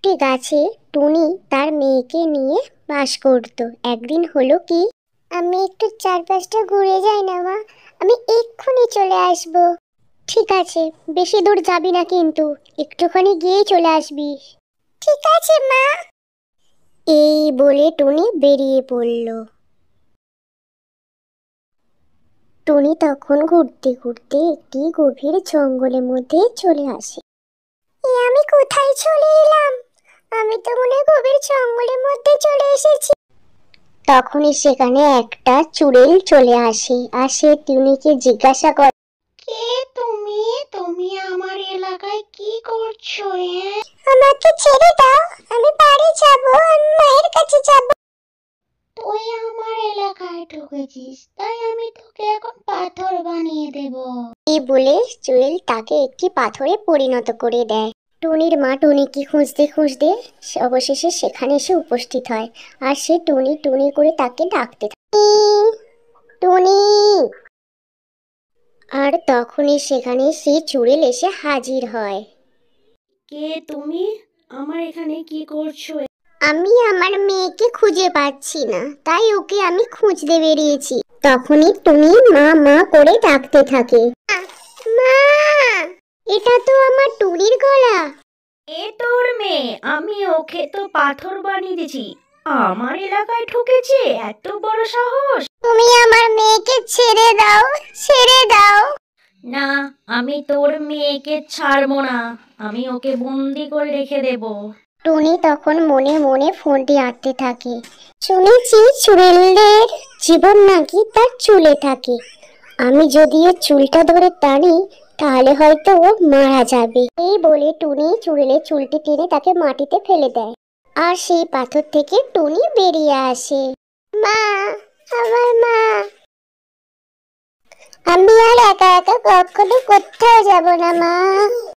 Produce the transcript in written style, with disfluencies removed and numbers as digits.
একটি গাছে টুনি তার মেয়েকে নিয়ে বাস করত। একদিন হলো কি, আমি একটু চারপাশটা ঘুরে যাই না মা, আমি এক্ষুনি চলে আসব। ঠিক আছে, বেশি দূর যাবি না কিন্তু, একটুখানি গিয়ে চলে আসবি। ঠিক আছে মা। এই বলে টুনি বেরিয়ে পড়ল। টুনি তখন ঘুরতে ঘুরতে একটি গভীর জঙ্গলের মধ্যে চলে আসে। আমি কোথায় চলে এলাম? আমি তো মনে হয় গভীর জঙ্গলের মধ্যে চলে এসেছি। তখনই সেখানে একটা চুড়েল চলে আসে, আর সে টুনিকে জিজ্ঞাসা করে, কে তুমি? তুমি আমার এলাকায় কি করছো? আমাকে ছেড়ে দাও, আমি বাড়ি যাব, আমি মায়ের কাছে যাব। তুই আমার এলাকায় ঢুকেছিস, তাই আমি তোকে এখন পাথর বানিয়ে দেব। এই বলে চুড়েল তাকে একটি পাথরে পরিণত করে দেয়। টুনির মা টুনিকে খুঁজতে খুঁজতে অবশেষে সেখানে এসে উপস্থিত হয়, আর সে টুনি টুনি করে তাকে ডাকতে থাকে, টুনি। আর তখনই সেখানে সেই চুড়েল এসে হাজির হয়। কে তুমি? আমার এখানে কি করছো? আমি আমার মেয়েকে খুঁজে পাচ্ছি না, তাই ওকে আমি খুঁজতে বেরিয়েছি। তখনই টুনি মা মা করে ডাকতে থাকে। মা, এটা তো আমার টুনির গলা। এ তোর মেয়ে, আমি ওকে তো পাথর বানিয়ে দিয়েছি, আমার এলাকায় ঢুকেছে, এত বড় সাহস! তুমি আমার মেয়েকে ছেড়ে দাও, ছেড়ে দাও। না, আমি তোর মেয়েকে ছাড়বো না, আমি ওকে বন্দি করে রেখে দেব। টুনি তখন মনে মনে ফোনটি আঁটতে থাকে। শুনেছি চুড়েলদের জীবন নাকি তার চুলে থাকে, আমি যদি এর চুলটা ধরে টানি তাহলে হয়তো ও মারা যাবে। এই বলে টুনি চুড়েলের চুলটি টেনে তাকে মাটিতে ফেলে দেয়, আর সেই পাথর থেকে টুনি বেরিয়ে আসে। মা, আমার মা, আমি আর একা একা কখনো কোথাও যাব না মা।